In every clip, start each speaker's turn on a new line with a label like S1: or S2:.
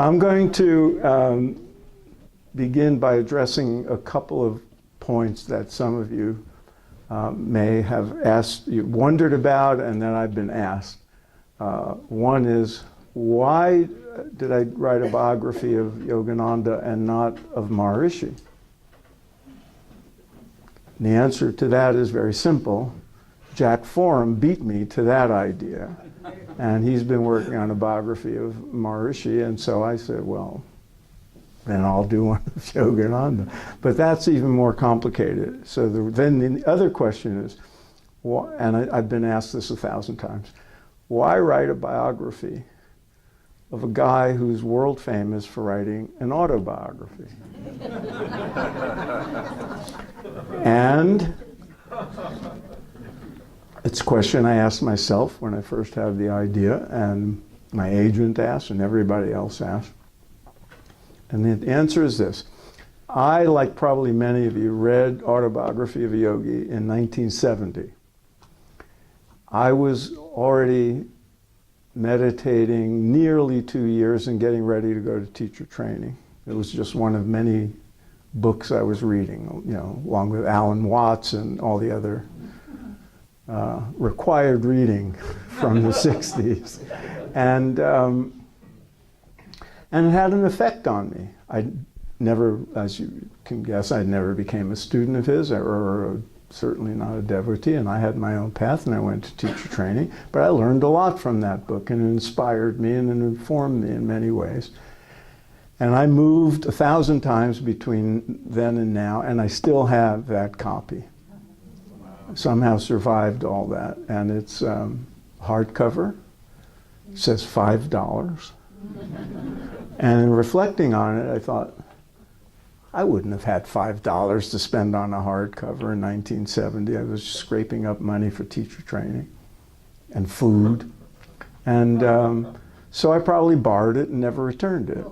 S1: I'm going to begin by addressing a couple of points that some of you may have wondered about, and then I've been asked. One is, why did I write a biography of Yogananda and not of Maharishi? And the answer to that is very simple. Jack Forum beat me to that idea, and he's been working on a biography of Maharishi, and so I said, well, then I'll do one of Yogananda. But that's even more complicated. So then the other question is, and I've been asked this 1,000 times, why write a biography of a guy who's world famous for writing an autobiography? And it's a question I asked myself when I first had the idea, and my agent asked, and everybody else asked. And the answer is this. I, like probably many of you, read Autobiography of a Yogi in 1970. I was already meditating nearly 2 years and getting ready to go to teacher training. It was just one of many books I was reading, you know, along with Alan Watts and all the other required reading from the 60s. And it had an effect on me. I never, as you can guess, I never became a student of his, or certainly not a devotee, and I had my own path, and I went to teacher training. But I learned a lot from that book, and it inspired me and it informed me in many ways. And I moved 1,000 times between then and now, and I still have that copy. Somehow survived all that, and it's hardcover. It says $5. And in reflecting on it, I thought, I wouldn't have had $5 to spend on a hardcover in 1970. I was just scraping up money for teacher training and food. And so I probably borrowed it and never returned it.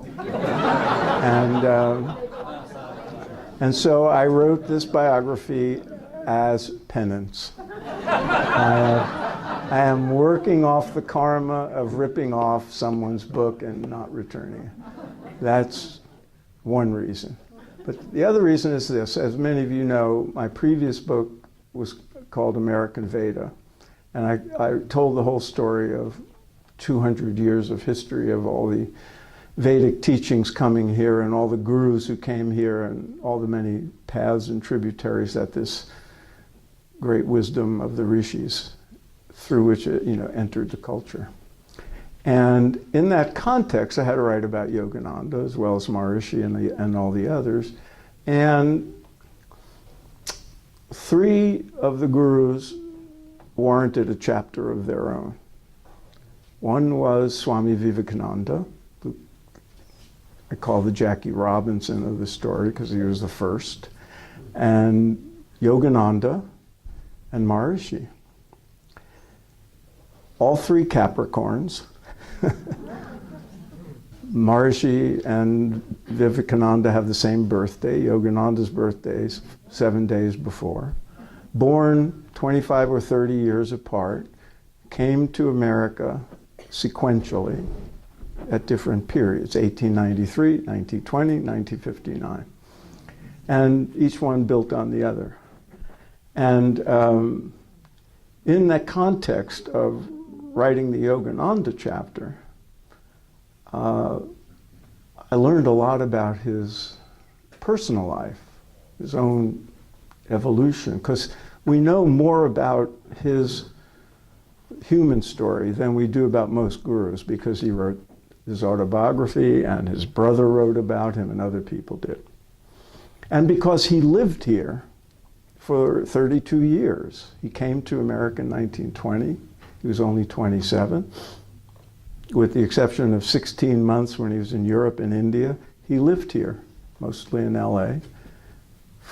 S1: And so I wrote this biography as penance. I am working off the karma of ripping off someone's book and not returning it. That's one reason. But the other reason is this. As many of you know, my previous book was called American Veda. And I told the whole story of 200 years of history of all the Vedic teachings coming here and all the gurus who came here and all the many paths and tributaries that this great wisdom of the rishis through which it, entered the culture. And in that context, I had to write about Yogananda as well as Maharishi and all the others. And 3 of the gurus warranted a chapter of their own. One was Swami Vivekananda, who I call the Jackie Robinson of the story because he was the first, and Yogananda and Maharishi. All 3 Capricorns. Maharishi and Vivekananda have the same birthday. Yogananda's birthday is 7 days before. Born 25 or 30 years apart, came to America sequentially at different periods, 1893, 1920, 1959. And each one built on the other. And in that context of writing the Yogananda chapter, I learned a lot about his personal life, his own evolution, because we know more about his human story than we do about most gurus, because he wrote his autobiography and his brother wrote about him and other people did. And because he lived here for 32 years. He came to America in 1920. He was only 27. With the exception of 16 months when he was in Europe and India, he lived here, mostly in LA,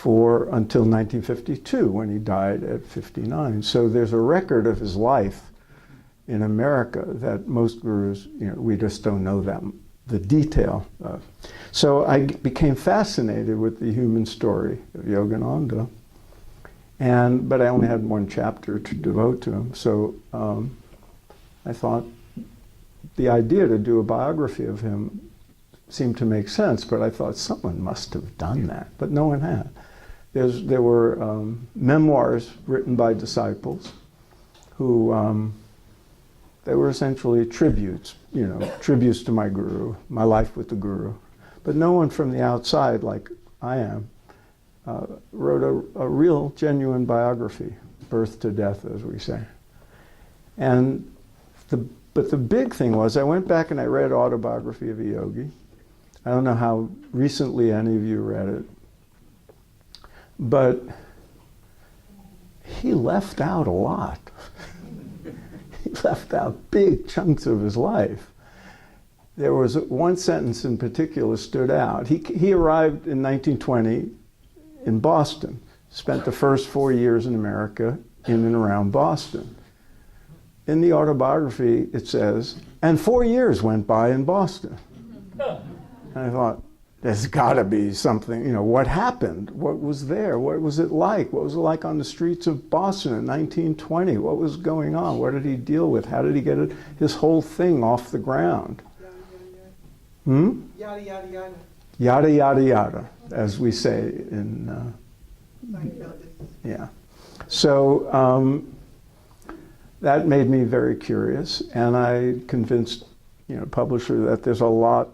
S1: until 1952, when he died at 59. So there's a record of his life in America that most gurus, we just don't know the detail of. So I became fascinated with the human story of Yogananda, but I only had one chapter to devote to him. So I thought the idea to do a biography of him seemed to make sense, but I thought someone must have done that, but no one had. There were memoirs written by disciples who, they were essentially tributes, tributes to my guru, my life with the guru. But no one from the outside, like I am, wrote a real, genuine biography, birth to death, as we say. But the big thing was, I went back and I read Autobiography of a Yogi. I don't know how recently any of you read it, but he left out a lot. He left out big chunks of his life. There was one sentence in particular stood out. He arrived in 1920 in Boston, spent the first 4 years in America in and around Boston. In the autobiography, it says, and 4 years went by in Boston. And I thought, there's got to be something, what happened? What was there? What was it like? What was it like on the streets of Boston in 1920? What was going on? What did he deal with? How did he get his whole thing off the ground?
S2: Yada, yada, yada.
S1: Yada, yada, yada, as we say in, yeah. So that made me very curious, and I convinced, publisher that there's a lot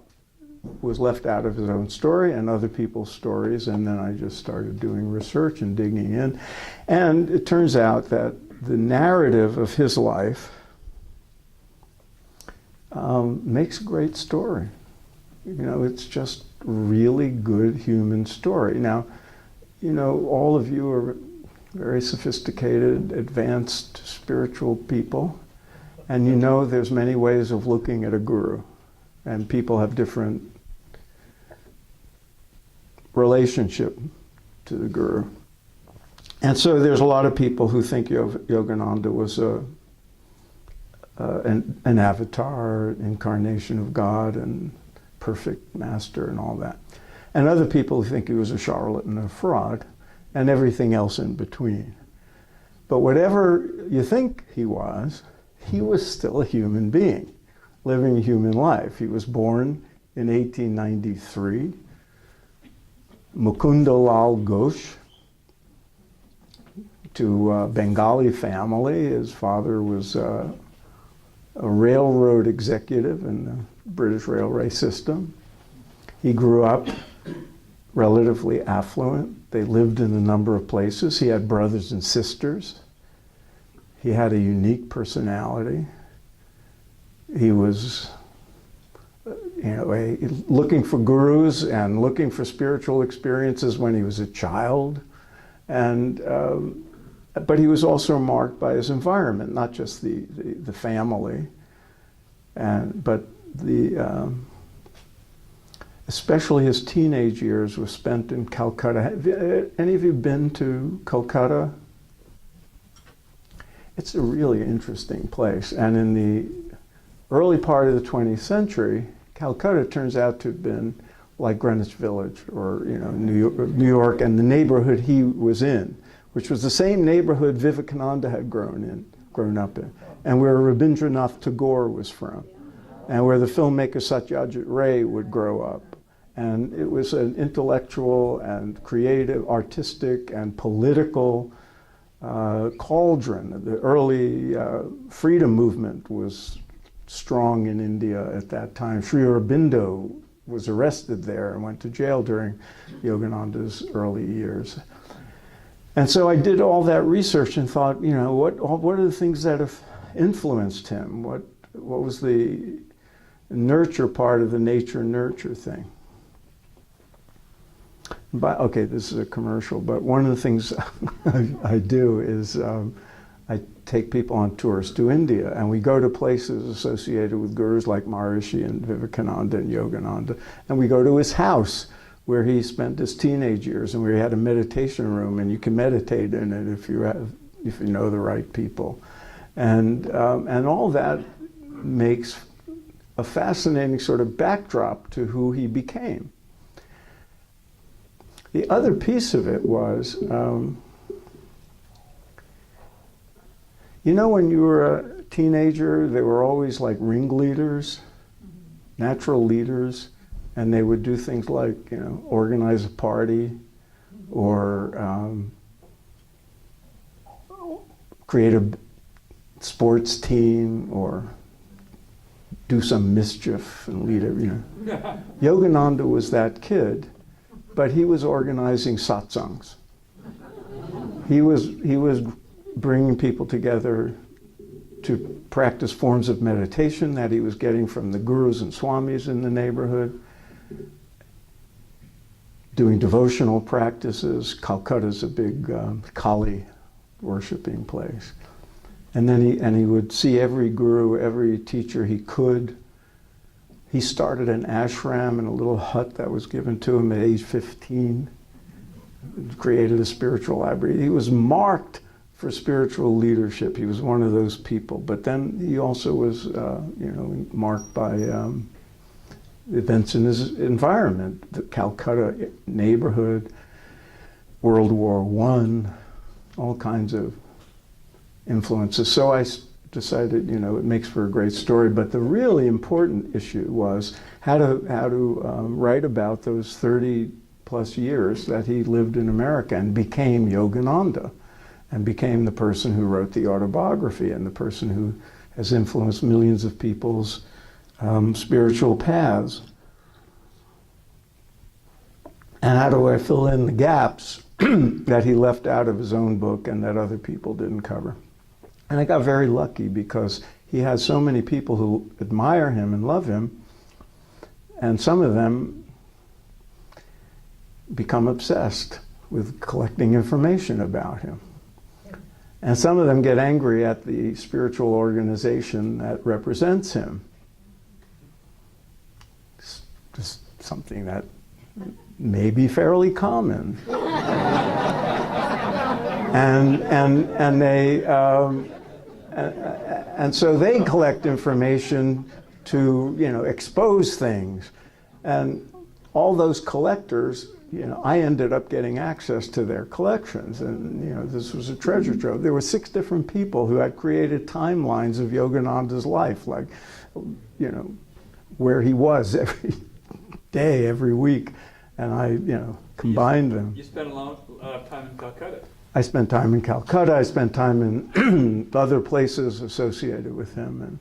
S1: was left out of his own story and other people's stories, and then I just started doing research and digging in. And it turns out that the narrative of his life makes a great story. It's just really good human story. Now, all of you are very sophisticated, advanced spiritual people, and there's many ways of looking at a guru, and people have different relationship to the guru. And so there's a lot of people who think Yogananda was an avatar, incarnation of God, and perfect master and all that. And other people think he was a charlatan, a fraud, and everything else in between. But whatever you think he was still a human being, living a human life. He was born in 1893, Mukunda Lal Ghosh, to a Bengali family. His father was a railroad executive in the British railway system. He grew up relatively affluent. They lived in a number of places. He had brothers and sisters. He had a unique personality. He was looking for gurus and looking for spiritual experiences when he was a child. But he was also marked by his environment, not just the family, but especially his teenage years were spent in Calcutta. Have any of you been to Calcutta? It's a really interesting place. And in the early part of the 20th century, Calcutta turns out to have been like Greenwich Village or New York, and the neighborhood he was in, which was the same neighborhood Vivekananda had grown up in, and where Rabindranath Tagore was from, and where the filmmaker Satyajit Ray would grow up. And it was an intellectual and creative, artistic and political cauldron. The early freedom movement was strong in India at that time. Sri Aurobindo was arrested there and went to jail during Yogananda's early years. And so I did all that research and thought, what are the things that have influenced him? What was the nurture part of the nature-nurture thing? Okay, this is a commercial, but one of the things I do is I take people on tours to India, and we go to places associated with gurus like Maharishi and Vivekananda and Yogananda, and we go to his house where he spent his teenage years, and where he had a meditation room, and you can meditate in it if you know the right people, and all that makes a fascinating sort of backdrop to who he became. The other piece of it was, when you were a teenager, there were always like ringleaders, natural leaders, And they would do things like, you know, organize a party or create a sports team or do some mischief and lead it, you know. Yogananda was that kid, but he was organizing satsangs. He was bringing people together to practice forms of meditation that he was getting from the gurus and swamis in the neighborhood, doing devotional practices. Calcutta's a big Kali worshiping place. And then he would see every guru, every teacher he could. He started an ashram in a little hut that was given to him at age 15. Created a spiritual library. He was marked for spiritual leadership. He was one of those people. But then he also was, you know, marked by events in his environment, the Calcutta neighborhood, World War I, all kinds of influences. So I decided, you know, it makes for a great story. But the really important issue was how to write about those 30+ years that he lived in America and became Yogananda, and became the person who wrote the autobiography and the person who has influenced millions of people's spiritual paths. And how do I fill in the gaps that he left out of his own book and that other people didn't cover? And I got very lucky because he has so many people who admire him and love him, and some of them become obsessed with collecting information about him. And some of them get angry at the spiritual organization that represents him. It's just something that may be fairly common. And so they collect information to, you know, expose things. And all those collectors, you know, I ended up getting access to their collections, and, you know, this was a treasure trove. There were 6 different people who had created timelines of Yogananda's life, like, you know, where he was every day, every week, and I, you know, combined them.
S2: You spent a lot of time in Calcutta.
S1: I spent time in Calcutta. I spent time in other places associated with him,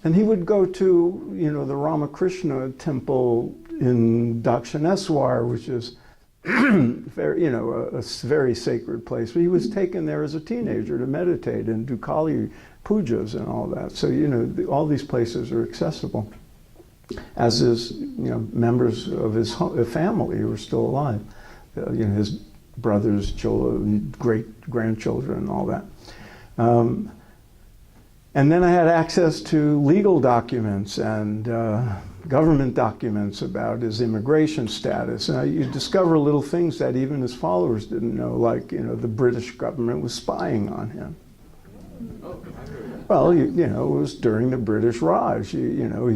S1: and he would go to, you know, the Ramakrishna temple in Dakshineswar, which is very, you know, a very sacred place. But he was taken there as a teenager to meditate and do Kali pujas and all that. So, you know, all these places are accessible, as is, you know, members of his family who are still alive. You know, his brothers, children, great-grandchildren, and all that. And then I had access to legal documents and government documents about his immigration status. And you discover little things that even his followers didn't know, like, you know, the British government was spying on him. Well, you know, it was during the British Raj. You know,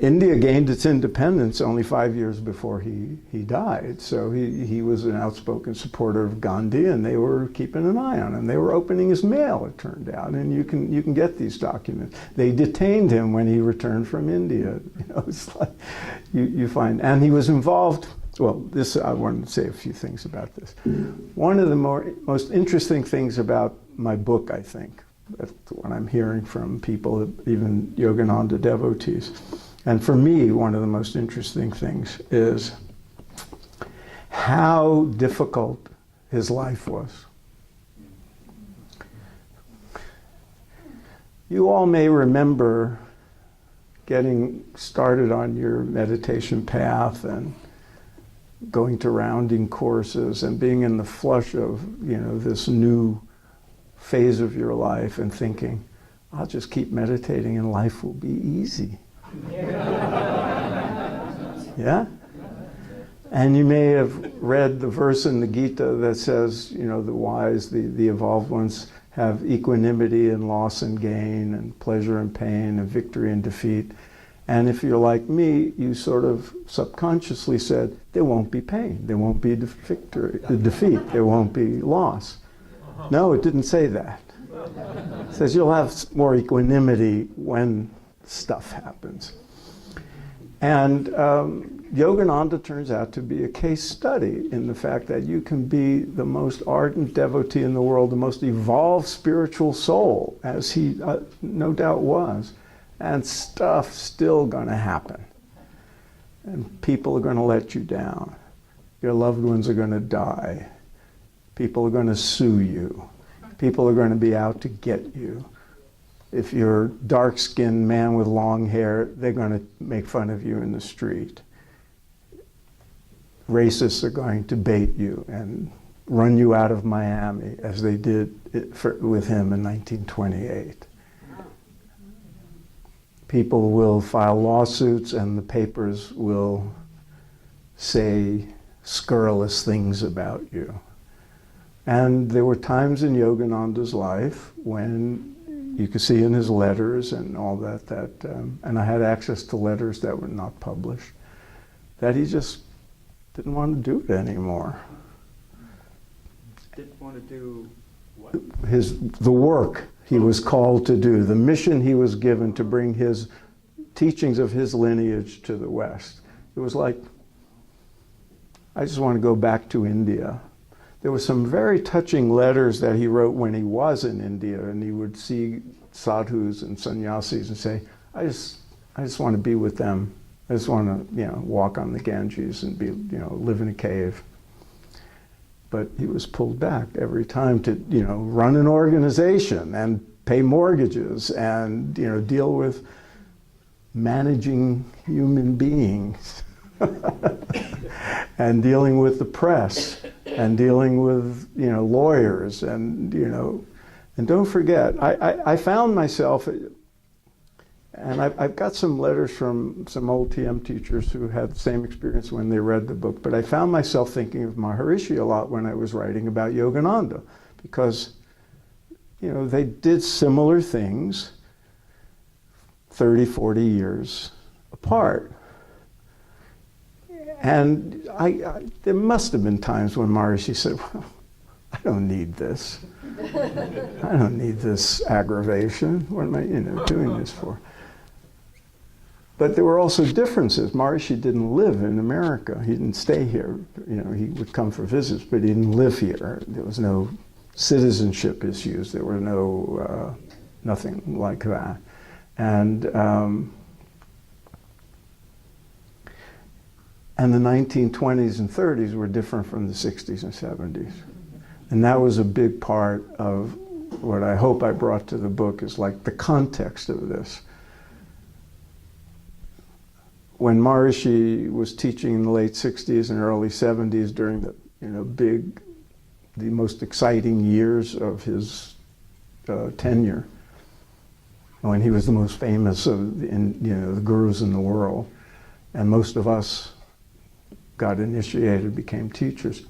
S1: India gained its independence only 5 years before he died. So he was an outspoken supporter of Gandhi, and they were keeping an eye on him. They were opening his mail, it turned out, and you can get these documents. They detained him when he returned from India. You know, it's like you find, and he was involved. Well, I wanted to say a few things about this. One of the most interesting things about my book, I think, that's what I'm hearing from people, even Yogananda devotees, and for me, one of the most interesting things is how difficult his life was. You all may remember getting started on your meditation path and going to rounding courses and being in the flush of, you know, this new phase of your life and thinking, I'll just keep meditating and life will be easy. Yeah? And you may have read the verse in the Gita that says, you know, the wise, the evolved ones have equanimity in loss and gain, and pleasure and pain, and victory and defeat. And if you're like me, you sort of subconsciously said, there won't be pain, there won't be defeat, there won't be loss. No, it didn't say that. It says you'll have more equanimity when stuff happens. And Yogananda turns out to be a case study in the fact that you can be the most ardent devotee in the world, the most evolved spiritual soul, as he no doubt was, and stuff still going to happen. And people are going to let you down. Your loved ones are going to die. People are going to sue you. People are going to be out to get you. If you're a dark-skinned man with long hair, they're going to make fun of you in the street. Racists are going to bait you and run you out of Miami, as they did with him in 1928. People will file lawsuits and the papers will say scurrilous things about you. And there were times in Yogananda's life when you could see in his letters and all that, and I had access to letters that were not published, that he just didn't want to do it anymore.
S2: Didn't want to do what?
S1: The work he was called to do, the mission he was given to bring his teachings of his lineage to the West. It was like, I just want to go back to India. There were some very touching letters that he wrote when he was in India, and he would see sadhus and sannyasis and say, I just want to be with them. I just want to, walk on the Ganges and be, live in a cave. But he was pulled back every time to, run an organization and pay mortgages and, deal with managing human beings and dealing with the press and dealing with, lawyers and, and don't forget, I found myself, and I've got some letters from some old TM teachers who had the same experience when they read the book, but I found myself thinking of Maharishi a lot when I was writing about Yogananda, because, they did similar things 30, 40 years apart. And there must have been times when Maharishi said, well, I don't need this. I don't need this aggravation. What am I, doing this for? But there were also differences. Maharishi didn't live in America. He didn't stay here. He would come for visits, but he didn't live here. There was no citizenship issues. There were no, nothing like that. And the 1920s and 30s were different from the 60s and 70s. And that was a big part of what I hope I brought to the book, is like the context of this. When Maharishi was teaching in the late 60s and early 70s during the, the most exciting years of his tenure, when he was the most famous of the gurus in the world, and most of us got initiated, became teachers,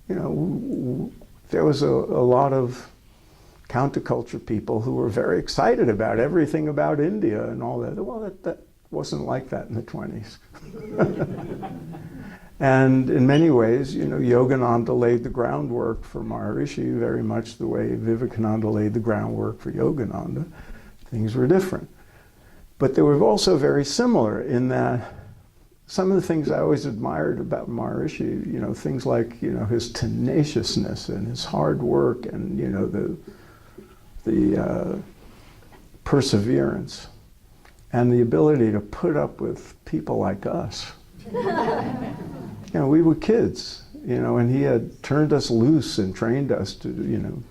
S1: there was a lot of counterculture people who were very excited about everything about India and all that. Well, that wasn't like that in the 20s. And in many ways, Yogananda laid the groundwork for Maharishi very much the way Vivekananda laid the groundwork for Yogananda. Things were different. But they were also very similar in that some of the things I always admired about Maharishi, things like, his tenaciousness and his hard work and, the perseverance and the ability to put up with people like us. We were kids, and he had turned us loose and trained us to,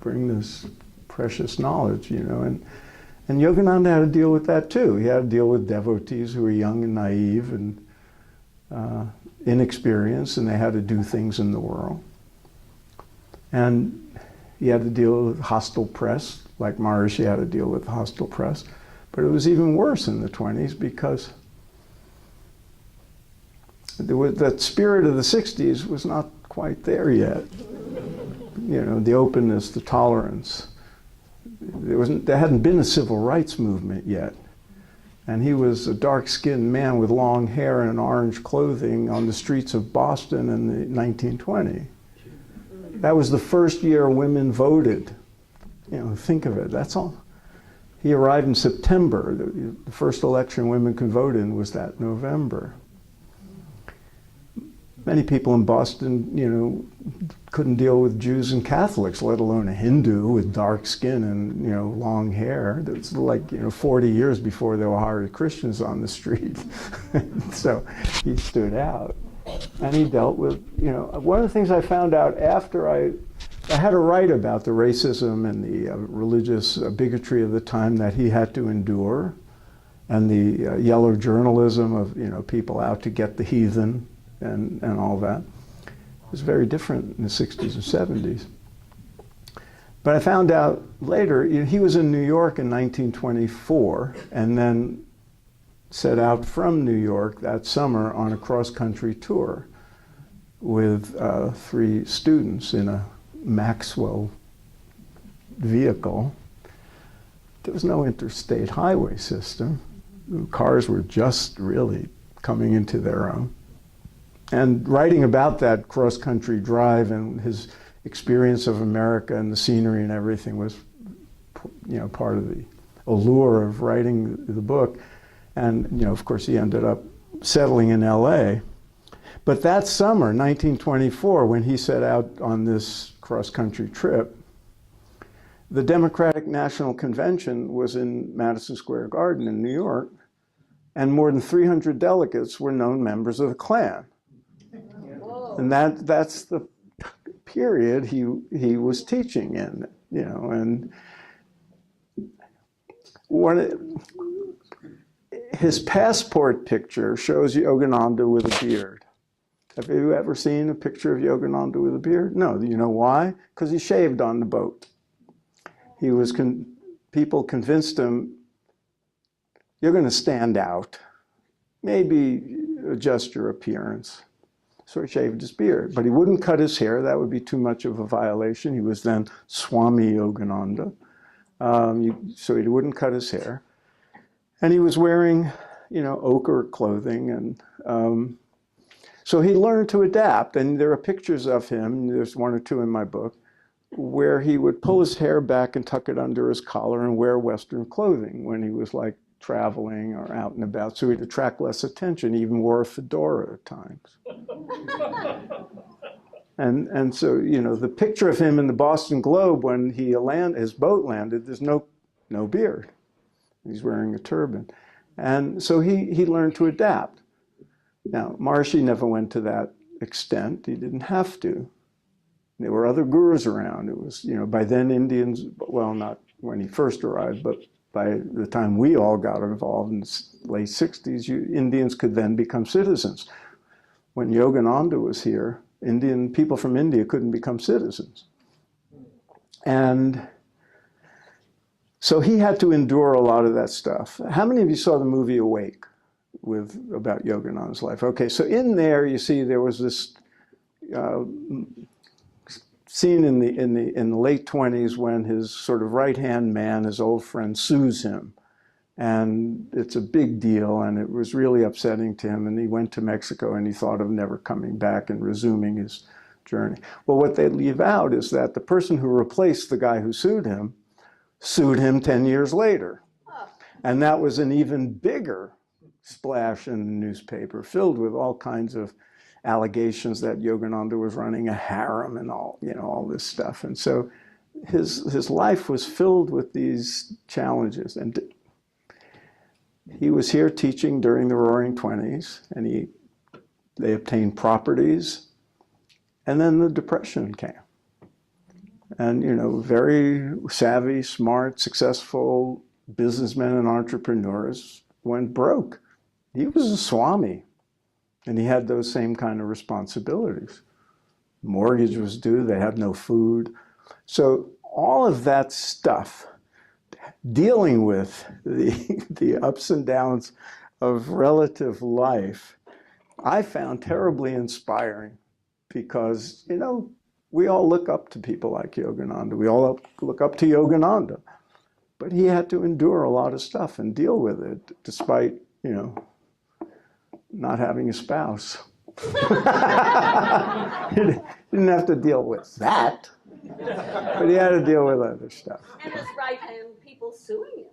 S1: bring this precious knowledge, and Yogananda had to deal with that too. He had to deal with devotees who were young and naive and inexperienced, and they had to do things in the world. And he had to deal with hostile press, like Maharishi had to deal with hostile press. But it was even worse in the 20s because that spirit of the 60s was not quite there yet. The openness, the tolerance. There hadn't been a civil rights movement yet. And he was a dark-skinned man with long hair and orange clothing on the streets of Boston in the 1920. That was the first year women voted. Think of it, that's all. He arrived in September. The first election women could vote in was that November. Many people in Boston, couldn't deal with Jews and Catholics, let alone a Hindu with dark skin and, long hair. It's like, 40 years before there were hardly Christians on the street. So he stood out. And he dealt with, one of the things I found out after I had to write about the racism and the religious bigotry of the time that he had to endure, and the yellow journalism of, people out to get the heathen and all that. It was very different in the 60s and 70s. But I found out later, he was in New York in 1924, and then set out from New York that summer on a cross-country tour with 3 students in a Maxwell vehicle. There was no interstate highway system. The cars were just really coming into their own. And writing about that cross-country drive and his experience of America and the scenery and everything was, part of the allure of writing the book. And, of course, he ended up settling in LA. But that summer, 1924, when he set out on this cross-country trip, the Democratic National Convention was in Madison Square Garden in New York, and more than 300 delegates were known members of the Klan. And that's the period he was teaching in, and his passport picture shows Yogananda with a beard. Have you ever seen a picture of Yogananda with a beard? No. You know why? Because he shaved on the boat. People convinced him, you're going to stand out. Maybe adjust your appearance. So he shaved his beard, but he wouldn't cut his hair. That would be too much of a violation. He was then Swami Yogananda. So he wouldn't cut his hair. And he was wearing, ochre clothing. And so he learned to adapt. And there are pictures of him, there's 1 or 2 in my book, where he would pull his hair back and tuck it under his collar and wear Western clothing when he was like traveling or out and about, so he'd attract less attention. He even wore a fedora at times. And so, the picture of him in the Boston Globe when his boat landed, there's no beard. He's wearing a turban. And so he learned to adapt. Now, Maharishi never went to that extent. He didn't have to. There were other gurus around. It was, by then Indians, well, not when he first arrived, but by the time we all got involved in the late 60s, Indians could then become citizens. When Yogananda was here, people from India couldn't become citizens. And so he had to endure a lot of that stuff. How many of you saw the movie Awake about Yogananda's life? Okay, so in there you see there was this scene in the late 20s when his sort of right-hand man, his old friend, sues him. And it's a big deal, and it was really upsetting to him. And he went to Mexico, and he thought of never coming back and resuming his journey. Well, what they leave out is that the person who replaced the guy who sued him 10 years later. And that was an even bigger splash in the newspaper, filled with all kinds of allegations that Yogananda was running a harem and all this stuff. And so his life was filled with these challenges. And he was here teaching during the Roaring '20s, and they obtained properties, and then the Depression came. And, very savvy, smart, successful businessmen and entrepreneurs went broke. He was a Swami, and he had those same kind of responsibilities. Mortgage was due, they had no food. So all of that stuff, dealing with the ups and downs of relative life, I found terribly inspiring because, we all look up to people like Yogananda. We all look up to Yogananda. But he had to endure a lot of stuff and deal with it, despite, not having a spouse. He didn't have to deal with that. But he had to deal with other stuff.
S3: And his right-hand people suing him.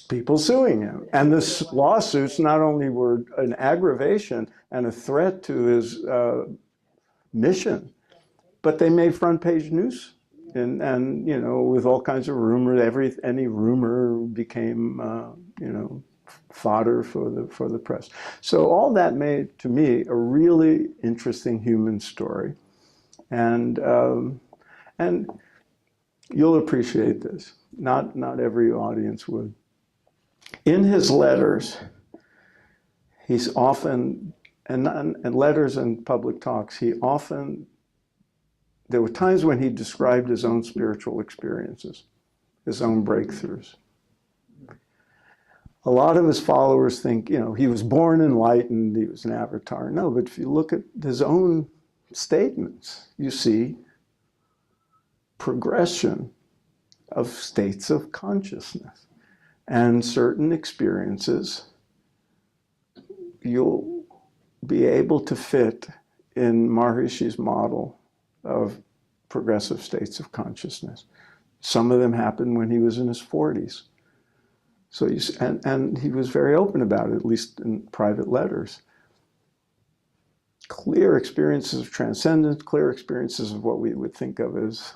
S1: People suing him. And the lawsuits not only were an aggravation and a threat to his mission, but they made front page news. And you know, with all kinds of rumors, any rumor became, you know, fodder for the press. So all that made, to me, a really interesting human story. And you'll appreciate this. Not every audience would. In his letters, he's often, and letters and public talks, there were times when he described his own spiritual experiences, his own breakthroughs. A lot of his followers think, you know, he was born enlightened, he was an avatar. No, but if you look at his own statements, you see progression of states of consciousness. And certain experiences you'll be able to fit in Maharishi's model of progressive states of consciousness. Some of them happened when he was in his 40s. So and he was very open about it, at least in private letters. Clear experiences of transcendence, clear experiences of what we would think of as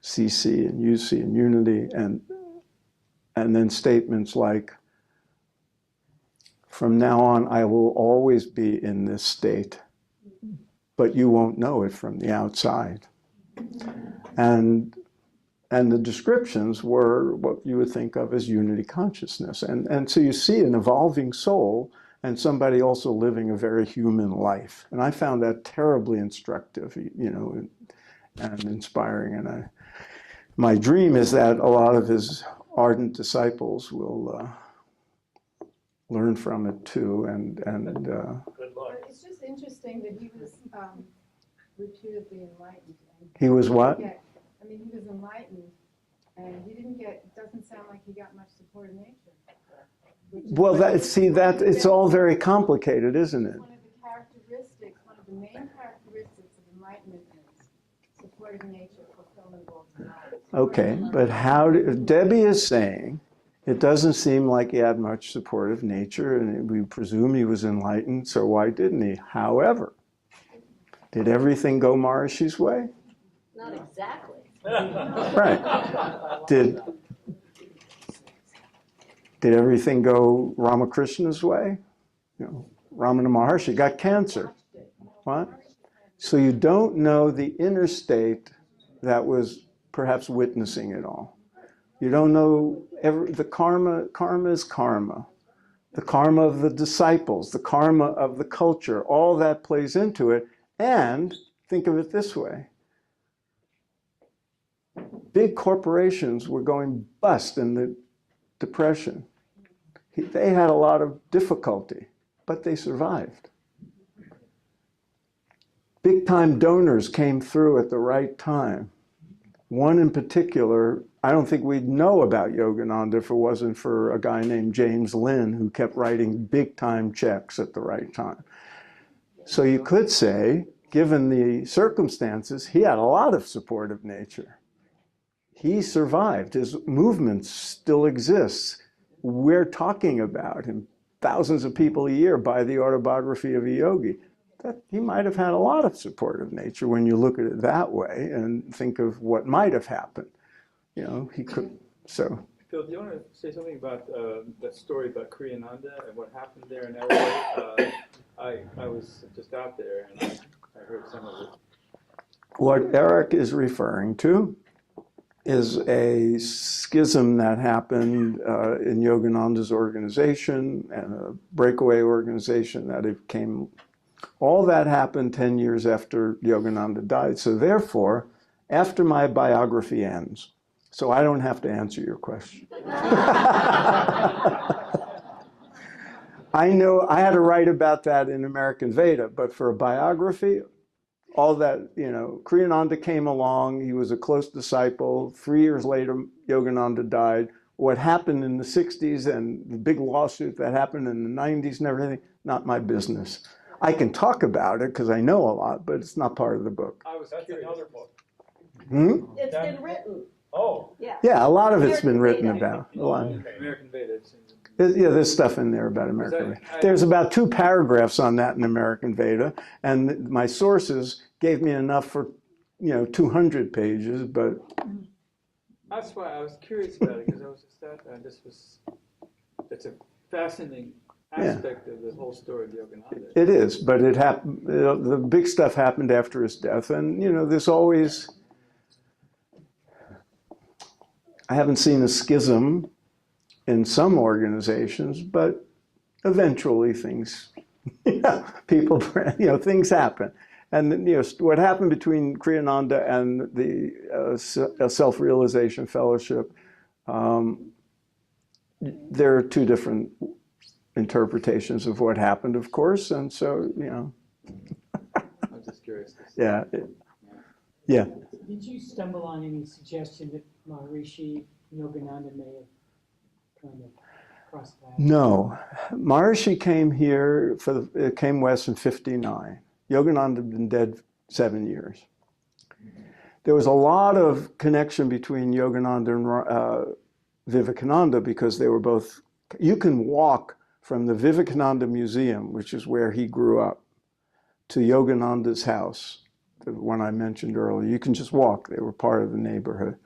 S1: CC and UC and unity, and then statements like, from now on, I will always be in this state, but you won't know it from the outside. And the descriptions were what you would think of as unity consciousness. And so you see an evolving soul and somebody also living a very human life. And I found that terribly instructive, you know, and inspiring. And my dream is that a lot of his ardent disciples will learn from it too.
S2: Good luck.
S4: But it's just interesting that he was reputedly enlightened.
S1: He was what?
S4: I mean, he was enlightened, and he didn't get, it doesn't sound like he got much support of nature.
S1: Well, it's all very complicated, isn't it?
S4: One of the characteristics, one of the main characteristics of enlightenment is support of nature, fulfillment of all desires.
S1: Okay, but Debbie is saying it doesn't seem like he had much support of nature, and we presume he was enlightened, so why didn't he? However, did everything go Maharishi's way?
S3: Not exactly.
S1: Right. Did everything go Ramakrishna's way? You know, Ramana Maharshi got cancer. What? So you don't know the inner state that was perhaps witnessing it all. You don't know the karma. Karma is karma. The karma of the disciples, the karma of the culture, all that plays into it. And think of it this way. Big corporations were going bust in the Depression. They had a lot of difficulty, but they survived. Big time donors came through at the right time. One in particular, I don't think we'd know about Yogananda if it wasn't for a guy named James Lynn who kept writing big time checks at the right time. So you could say, given the circumstances, he had a lot of support of nature. He survived. His movement still exists. We're talking about him. Thousands of people a year buy the autobiography of a yogi. That he might have had a lot of support of nature when you look at it that way and think of what might have happened. You know, he could, so.
S2: Phil, do you want to say something about that story about Kriyananda and what happened there in LA? I was just out there and I heard some of it.
S1: What Eric is referring to is a schism that happened in Yogananda's organization and a breakaway organization that it came. All that happened 10 years after Yogananda died. So therefore, after my biography ends, so I don't have to answer your question. I know I had to write about that in American Veda, but for a biography, all that, you know, Kriyananda came along, he was a close disciple. 3 years later, Yogananda died. What happened in the 60s and the big lawsuit that happened in the 90s and everything, not my business. I can talk about it because I know a lot, but it's not part of the book.
S2: I was curious. Another book.
S3: It's been written,
S5: Oh,
S3: yeah.
S1: Yeah, a lot of it's been written
S3: American Veda.
S1: about. A lot.
S2: American Veda.
S1: Yeah, there's stuff in there about American Veda. There's about 2 paragraphs on that in American Veda, and my sources gave me enough for, 200 pages, but
S2: That's why I was curious about it, because I was just it's a fascinating aspect of the whole story of Yogananda.
S1: it is. But it happened. The big stuff happened after his death, and there's always. I haven't seen a schism in some organizations, but eventually things, people, things happen. And what happened between Kriyananda and the Self-Realization Fellowship, there are 2 different interpretations of what happened, of course, and so,
S2: I'm just curious.
S1: yeah. Yeah.
S6: Did you stumble on any suggestion that Maharishi Yogananda may have kind of crossed paths?
S1: No. Maharishi came west in 59. Yogananda had been dead 7 years. There was a lot of connection between Yogananda and Vivekananda because they were both, you can walk from the Vivekananda Museum, which is where he grew up, to Yogananda's house, the one I mentioned earlier. You can just walk. They were part of the neighborhood.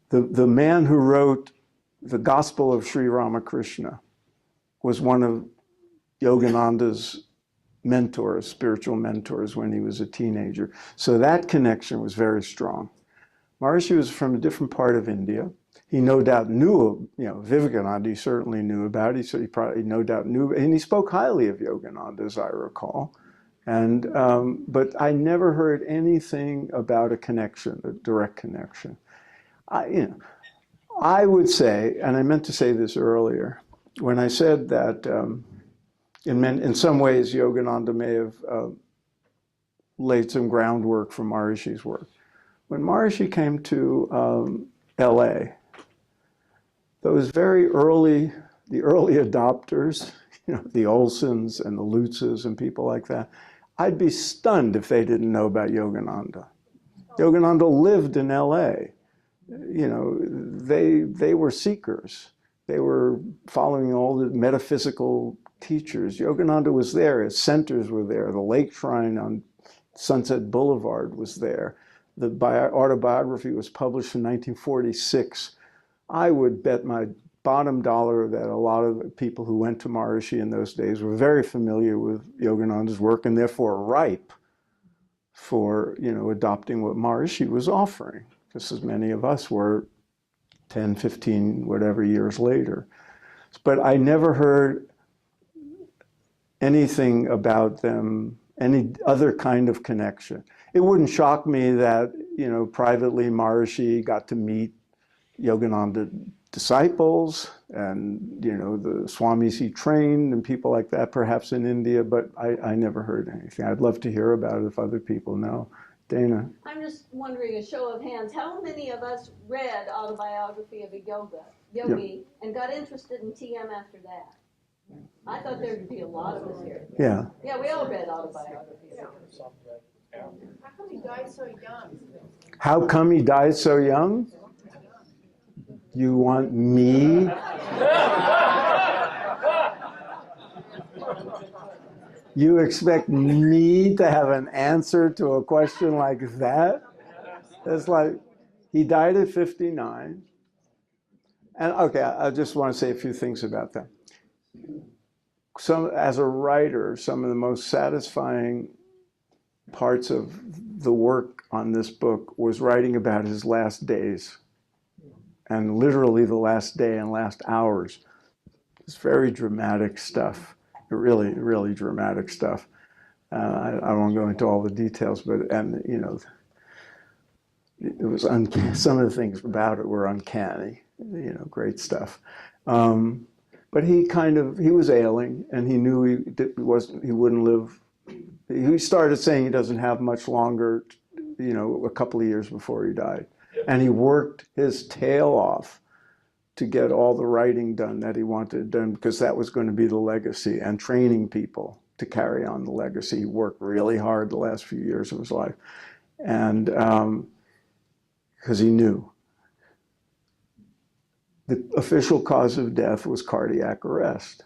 S1: The man who wrote the Gospel of Sri Ramakrishna was one of Yogananda's mentors, spiritual mentors, when he was a teenager. So that connection was very strong. Maharishi was from a different part of India. He no doubt knew, Vivekananda, he certainly knew about it. So he probably no doubt knew, and he spoke highly of Yogananda, as I recall. And, but I never heard anything about a connection, a direct connection. I would say, and I meant to say this earlier, when I said that in some ways Yogananda may have laid some groundwork for Maharishi's work. When Maharishi came to LA, those very early, the early adopters, the Olsons and the Lutzes and people like that, I'd be stunned if they didn't know about Yogananda. Yogananda lived in LA. They were seekers. They were following all the metaphysical teachers. Yogananda was there. His centers were there. The Lake Shrine on Sunset Boulevard was there. The autobiography was published in 1946. I would bet my bottom dollar that a lot of the people who went to Maharishi in those days were very familiar with Yogananda's work and therefore ripe for, adopting what Maharishi was offering, just as many of us were 10, 15, whatever years later. But I never heard anything about them, any other kind of connection. It wouldn't shock me that, privately Maharishi got to meet Yogananda disciples and, the swamis he trained and people like that, perhaps in India, but I never heard anything. I'd love to hear about it if other people know. Dana?
S3: I'm just wondering, a show of hands, how many of us read Autobiography of a Yogi and got interested in TM after that? I thought there'd be a lot of us here.
S1: Yeah.
S3: Yeah, we all read Autobiography of a Yogi.
S4: How come he died so young?
S1: How come he died so young? You want me? You expect me to have an answer to a question like that? It's like, he died at 59. And okay, I just want to say a few things about that. As a writer, some of the most satisfying parts of the work on this book was writing about his last days, and literally the last day and last hours. It's very dramatic stuff, really, really dramatic stuff. I won't go into all the details, but it was some of the things about it were uncanny, great stuff. But he was ailing, and he knew he wouldn't live. He started saying he doesn't have much longer, a couple of years before he died. And he worked his tail off to get all the writing done that he wanted done, because that was going to be the legacy, and training people to carry on the legacy. He worked really hard the last few years of his life. And because he knew. The official cause of death was cardiac arrest.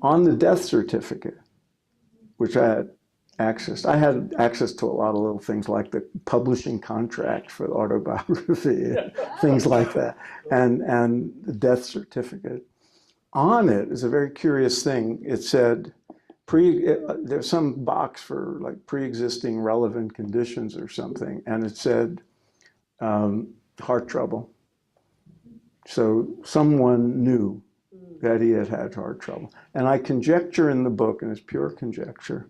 S1: On the death certificate, which I had access to a lot of little things like the publishing contract for the autobiography, things like that, and the death certificate. On it is a very curious thing. It said, there's some box for like pre-existing relevant conditions or something, and it said heart trouble. So someone knew that he had had heart trouble. And I conjecture in the book, and it's pure conjecture,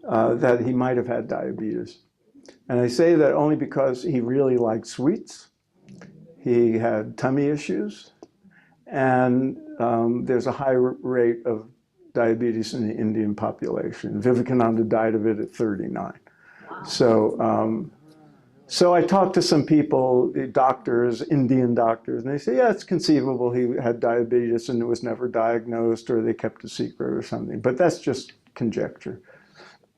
S1: that he might have had diabetes. And I say that only because he really liked sweets. He had tummy issues. And there's a high rate of diabetes in the Indian population. Vivekananda died of it at 39. So I talked to some people, doctors, Indian doctors, and they say, yeah, it's conceivable he had diabetes and it was never diagnosed, or they kept a secret or something. But that's just conjecture.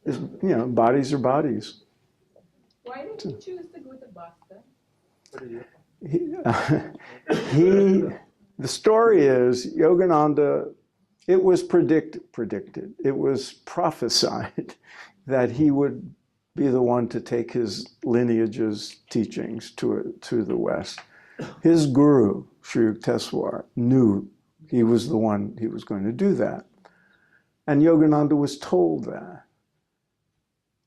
S1: Bodies are bodies.
S4: Why did you choose to go to Boston?
S1: The story is, Yogananda, it was predicted, it was prophesied that he would be the one to take his lineage's teachings to the West. His guru, Sri Yukteswar, knew he was the one he was going to do that. And Yogananda was told that.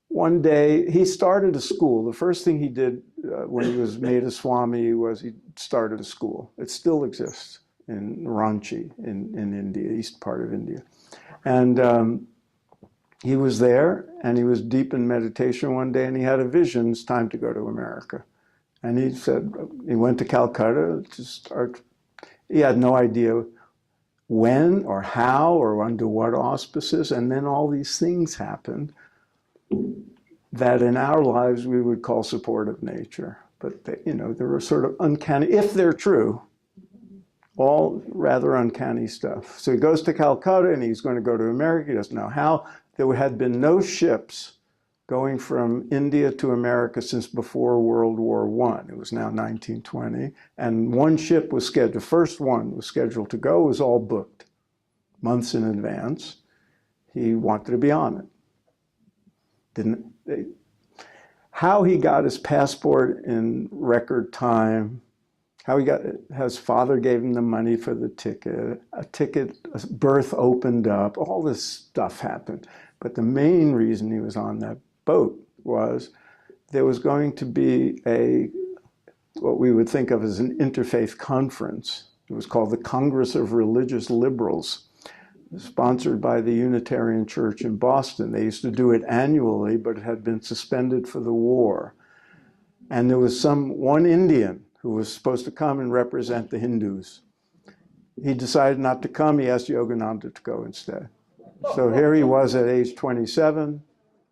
S1: One day, he started a school. The first thing he did when he was made a Swami was he started a school. It still exists in Ranchi in India, east part of India. And he was there, and he was deep in meditation one day, and he had a vision, it's time to go to America. And he said, he went to Calcutta to start. He had no idea when or how or under what auspices, and then all these things happened that in our lives we would call supportive nature. But they were sort of uncanny, if they're true, all rather uncanny stuff. So he goes to Calcutta, and he's going to go to America. He doesn't know how. There had been no ships going from India to America since before World War I. It was now 1920. And one ship was scheduled, the first one was scheduled to go, was all booked months in advance. He wanted to be on it. How he got his passport in record time, his father gave him the money for the ticket, a berth opened up, all this stuff happened. But the main reason he was on that boat was there was going to be what we would think of as an interfaith conference. It was called the Congress of Religious Liberals, sponsored by the Unitarian Church in Boston. They used to do it annually, but it had been suspended for the war. And there was one Indian who was supposed to come and represent the Hindus. He decided not to come. He asked Yogananda to go instead. So here he was at age 27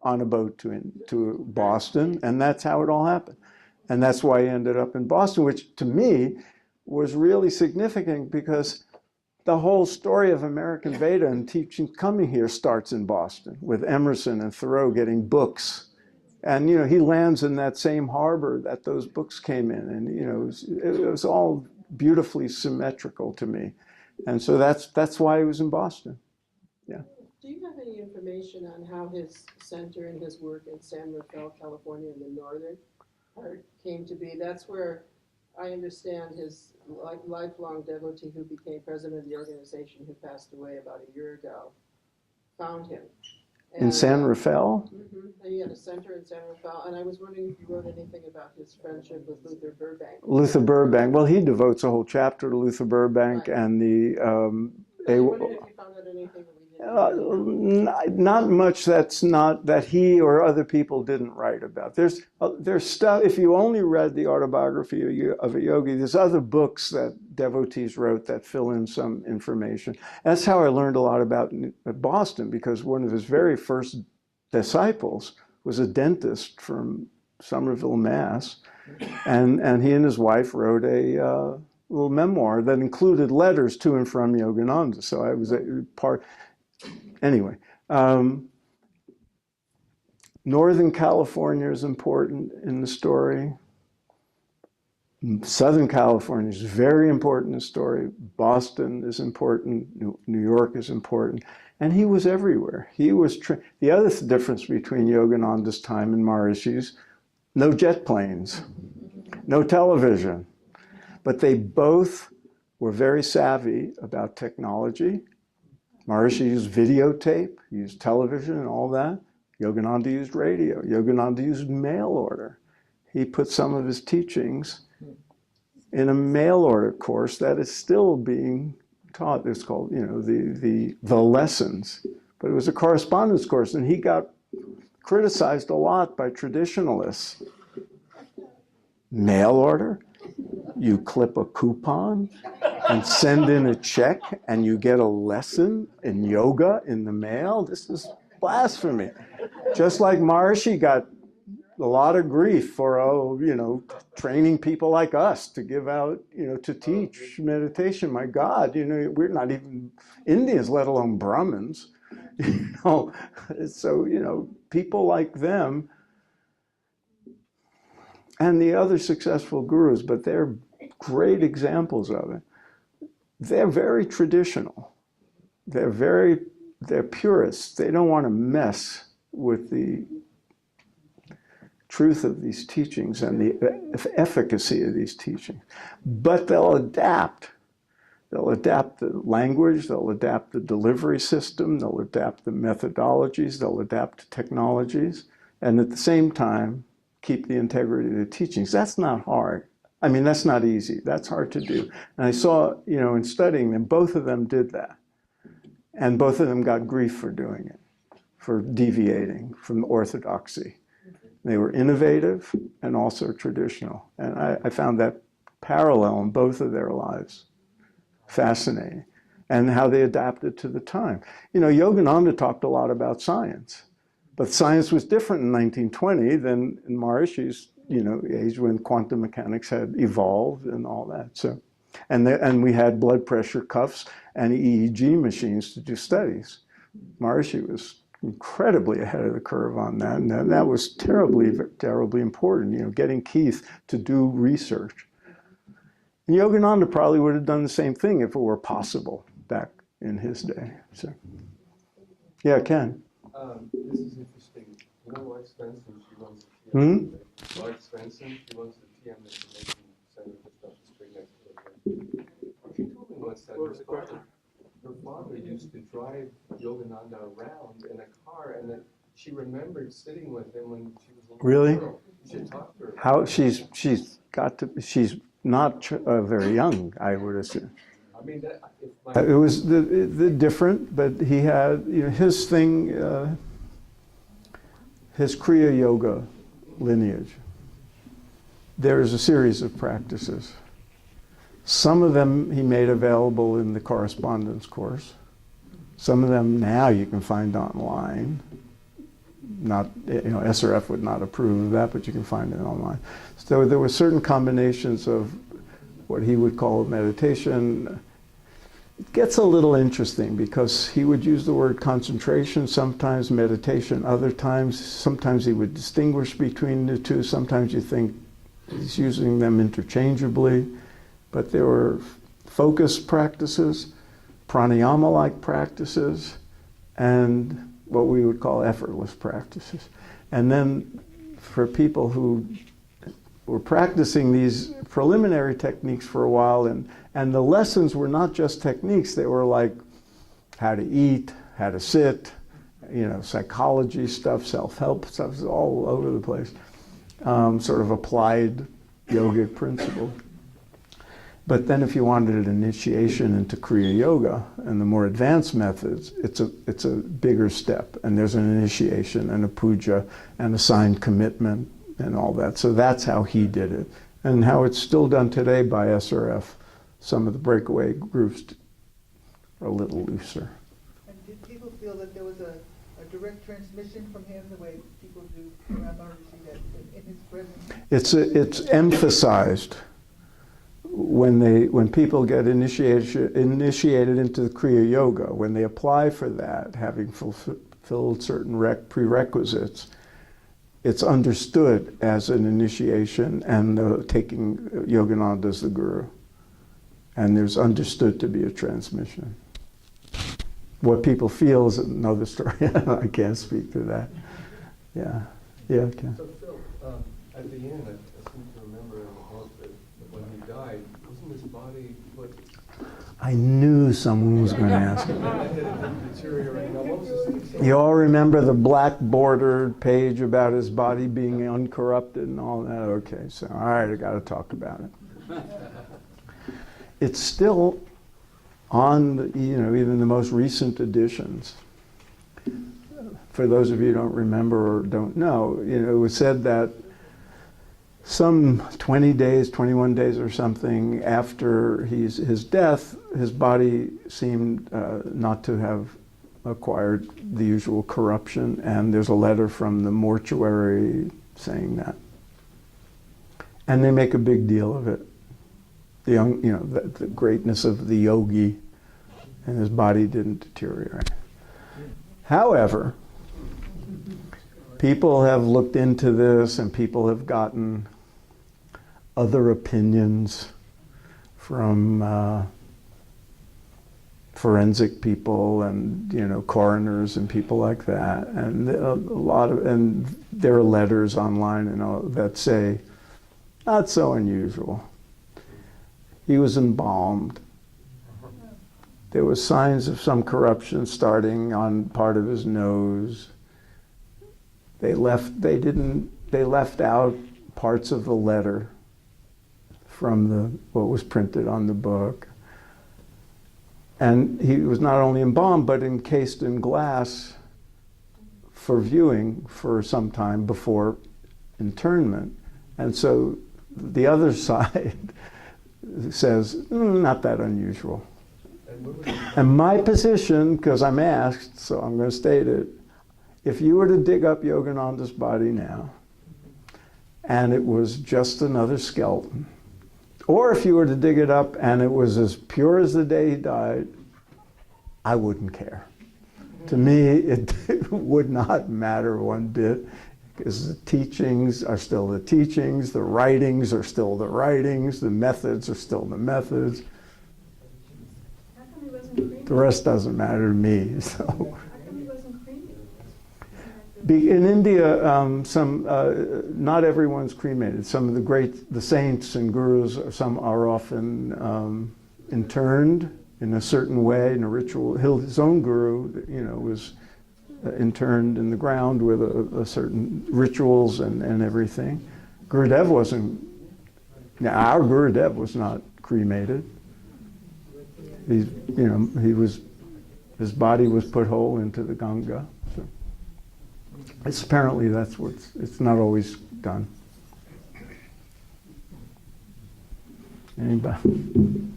S1: on a boat to Boston, and that's how it all happened. And that's why he ended up in Boston, which to me was really significant because the whole story of American Veda and teaching coming here starts in Boston with Emerson and Thoreau getting books. And, he lands in that same harbor that those books came in. And, it was all beautifully symmetrical to me. And so that's why he was in Boston. Yeah.
S5: Do you have any information on how his center and his work in San Rafael, California, in the northern part came to be? That's where I understand his lifelong devotee who became president of the organization, who passed away about a year ago, found him.
S1: In San Rafael?
S5: And he had a center in San Rafael, and I was wondering if you wrote anything about his friendship with Luther Burbank.
S1: Luther Burbank. Well, he devotes a whole chapter to Luther Burbank, right. And the.
S5: I wondered if you found out anything that we didn't.
S1: Not much that he or other people didn't write about. There's stuff. If you only read the autobiography of a yogi, there's other books that devotees wrote that fill in some information. That's how I learned a lot about Boston, because one of his very first disciples was a dentist from Somerville, Mass, and he and his wife wrote a little memoir that included letters to and from Yogananda. So I was a part. Anyway, Northern California is important in the story. Southern California is very important in story. Boston is important. New York is important. And he was everywhere. He was the other difference between Yogananda's time and Maharishi's, no jet planes, no television. But they both were very savvy about technology. Maharishi used videotape, used television and all that. Yogananda used radio. Yogananda used mail order. He put some of his teachings in a mail order course that is still being taught. It's called, the lessons. But it was a correspondence course, and he got criticized a lot by traditionalists. Mail order? You clip a coupon and send in a check and you get a lesson in yoga in the mail? This is blasphemy. Just like Maharishi got a lot of grief for, training people like us to give out, to teach meditation. My God, we're not even Indians, let alone Brahmins. So, people like them and the other successful gurus, but they're great examples of it. They're very traditional. They're purists. They don't want to mess with the truth of these teachings and the efficacy of these teachings. But they'll adapt. They'll adapt the language, they'll adapt the delivery system, they'll adapt the methodologies, they'll adapt technologies, and at the same time, keep the integrity of the teachings. That's not hard. I mean, that's not easy. That's hard to do. And I saw, in studying them, both of them did that. And both of them got grief for doing it, for deviating from orthodoxy. They were innovative and also traditional. And I found that parallel in both of their lives fascinating, and how they adapted to the time. Yogananda talked a lot about science, but science was different in 1920 than in Maharishi's, age when quantum mechanics had evolved and all that. So, and we had blood pressure cuffs and EEG machines to do studies. Maharishi was incredibly ahead of the curve on that, and that was terribly, terribly important, getting Keith to do research. And Yogananda probably would have done the same thing if it were possible back in his day. So, yeah, Ken.
S7: This is interesting. Lloyd Svensson, she runs the
S1: Hmm?
S7: TM. Lloyd Svensson, she runs the TM Information Center for Stuff to Spring next to her. She told me once that her father used to drive Yogananda around in a car, and that she remembered sitting with him when she was a little
S1: Really?
S7: girl. She had talked to her.
S1: How she's not very young, I would assume.
S7: I mean,
S1: It was the different, but he had his thing, his Kriya Yoga lineage. There is a series of practices. Some of them he made available in the correspondence course. Some of them now you can find online. Not, SRF would not approve of that, but you can find it online. So there were certain combinations of what he would call meditation. It gets a little interesting because he would use the word concentration, sometimes meditation, other times, sometimes he would distinguish between the two. Sometimes you think he's using them interchangeably, but there were focus practices, pranayama-like practices, and what we would call effortless practices. And then for people who were practicing these preliminary techniques for a while, and the lessons were not just techniques, they were like how to eat, how to sit, psychology stuff, self-help stuff, all over the place, sort of applied yogic principle. But then if you wanted an initiation into Kriya Yoga and the more advanced methods, it's a bigger step. And there's an initiation and a puja and a signed commitment and all that. So that's how he did it. And how it's still done today by SRF. Some of the breakaway groups are a little looser.
S8: And did people feel that there was a direct transmission from him the way people do around Maharishi, that in his presence?
S1: It's emphasized. When people get initiated into the Kriya Yoga, when they apply for that, having fulfilled certain prerequisites, it's understood as an initiation and taking Yogananda as the guru. And there's understood to be a transmission. What people feel is another story. I can't speak to that. Yeah. Yeah, I can.
S7: So Phil, at the end, I seem to remember in the book that when he died, wasn't his body put...
S1: I knew someone was going to ask. You all remember the black bordered page about his body being uncorrupted and all that? Okay, so all right, I got to talk about it. It's still on, even the most recent editions. For those of you who don't remember or don't know, it was said that some 20 days, 21 days or something after his death, his body seemed not to have acquired the usual corruption, and there's a letter from the mortuary saying that. And they make a big deal of it. The greatness of the yogi, and his body didn't deteriorate. However, people have looked into this, and people have gotten other opinions from forensic people and coroners and people like that, and and there are letters online and all that say not so unusual. He was embalmed. There was signs of some corruption starting on part of his nose. They left out parts of the letter from what was printed on the book. And he was not only embalmed, but encased in glass for viewing for some time before internment. And so the other side says, not that unusual. And my position, because I'm asked, so I'm going to state it, if you were to dig up Yogananda's body now, and it was just another skeleton, or if you were to dig it up and it was as pure as the day he died, I wouldn't care. To me, it would not matter one bit, because the teachings are still the teachings, the writings are still the writings, the methods are still the methods.
S4: How come he wasn't cremated?
S1: The rest doesn't matter to me. So.
S4: How come he wasn't cremated?
S1: In India, not everyone's cremated. Some of the saints and gurus, some are often interned in a certain way, in a ritual. His own guru, was interned in the ground with a certain rituals and everything. Gurudev wasn't. Now, our Gurudev was not cremated. His body was put whole into the Ganga. So. Apparently it's not always done. Anybody?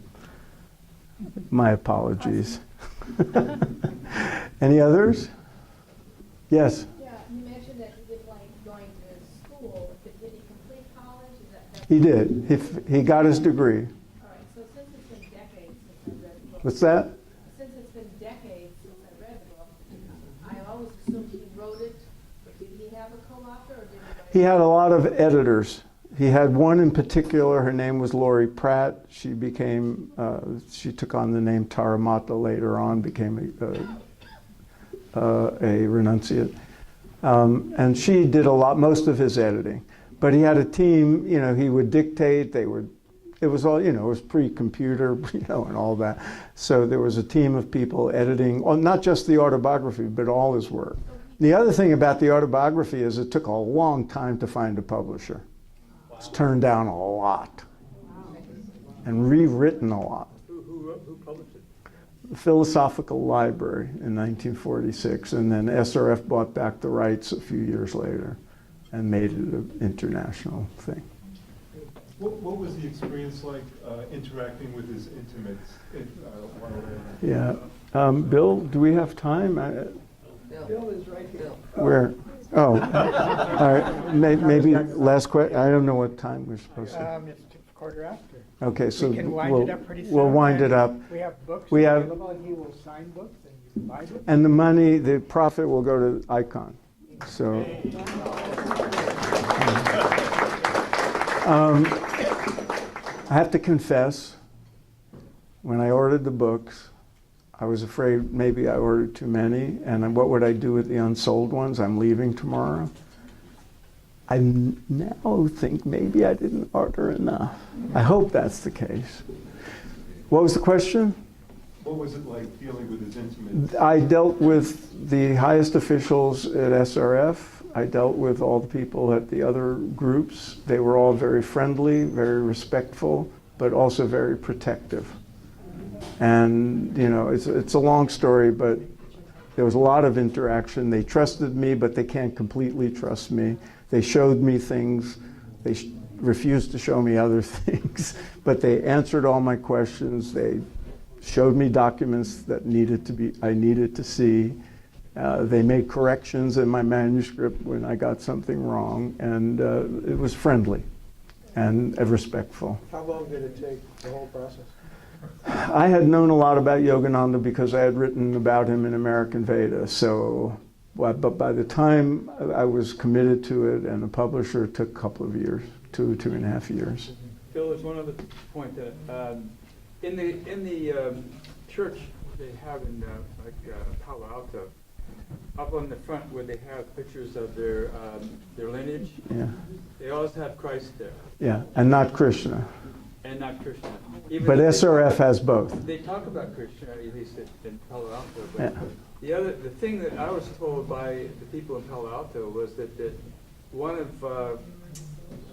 S1: My apologies. Any others? Yes?
S4: Yeah, you mentioned that he didn't like going to school. Did he complete college? Is that
S1: He did. He got his degree.
S4: all right, so since it's been decades since I read the book.
S1: What's that?
S4: Since it's been decades since I read the book, I always assumed he wrote it, but did he have a co-author or did he write it?
S1: He had a lot of editors. He had one in particular, her name was Laurie Pratt. She took on the name Taramata later on, became a renunciate. And she did most of his editing. But he had a team, he would dictate, it was all, it was pre-computer, and all that. So there was a team of people editing, not just the autobiography, but all his work. The other thing about the autobiography is it took a long time to find a publisher. It's turned down a lot and rewritten a lot.
S2: Who published it?
S1: The Philosophical Library in 1946, and then SRF bought back the rights a few years later and made it an international thing.
S9: What was the experience like interacting with his intimates?
S1: Yeah. Bill, do we have time?
S8: Bill is right here.
S1: Where? Oh, all right. Maybe last question. I don't know what time we're supposed to.
S10: It's a quarter after.
S1: Okay, so
S10: We can wind it up pretty soon.
S1: we'll wind it up.
S10: We have books
S1: We have-
S10: available, and he will sign books, and you can buy books.
S1: And the money, the profit will go to ICON. So, I have to confess, when I ordered the books, I was afraid maybe I ordered too many, and what would I do with the unsold ones? I'm leaving tomorrow. I now think maybe I didn't order enough. I hope that's the case. What was the question?
S9: What was it like dealing with his intimate?
S1: I dealt with the highest officials at SRF. I dealt with all the people at the other groups. They were all very friendly, very respectful, but also very protective. And, you know, it's a long story, but there was a lot of interaction. They trusted me, but they can't completely trust me. They showed me things. They refused to show me other things, but they answered all my questions. They showed me documents that I needed to see. They made corrections in my manuscript when I got something wrong, and it was friendly and respectful.
S10: How long did it take, the whole process?
S1: I had known a lot about Yogananda because I had written about him in American Veda. So, but by the time I was committed to it, and the publisher, it took a couple of years, 2.5 years.
S2: Phil, there's one other point that in the church they have in Palo Alto, up on the front where they have pictures of their lineage,
S1: Yeah.
S2: they always have Christ there.
S1: Yeah, and not Krishna.
S2: And not Krishna.
S1: But SRF has both.
S2: They talk about Krishna, at least in Palo Alto.
S1: Yeah.
S2: But the thing that I was told by the people in Palo Alto was that one of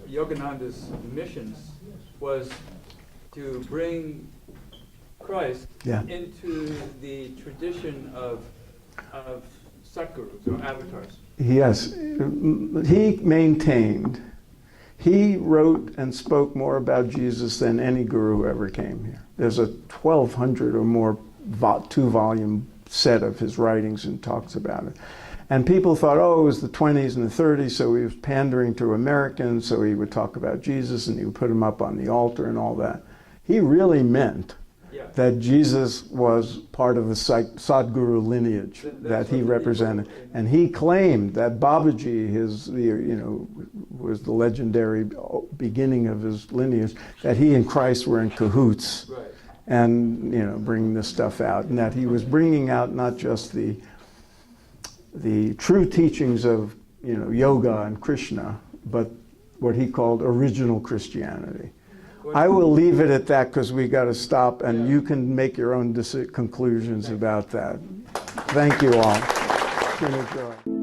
S2: Yogananda's missions was to bring Christ into the tradition of Satgurus or avatars.
S1: Yes, he maintained. He wrote and spoke more about Jesus than any guru ever came here. There's a 1,200 or more 2-volume set of his writings and talks about it. And people thought, oh, it was the 20s and the 30s, so he was pandering to Americans, so he would talk about Jesus and he would put him up on the altar and all that. He really meant that Jesus was part of the Sadguru lineage that he represented. And he claimed that Babaji, was the legendary beginning of his lineage, that he and Christ were in cahoots and, bringing this stuff out. And that he was bringing out not just the true teachings of, yoga and Krishna, but what he called original Christianity. I will leave it at that because we got to stop, and you can make your own conclusions about that. Thank you all. It's been a joy.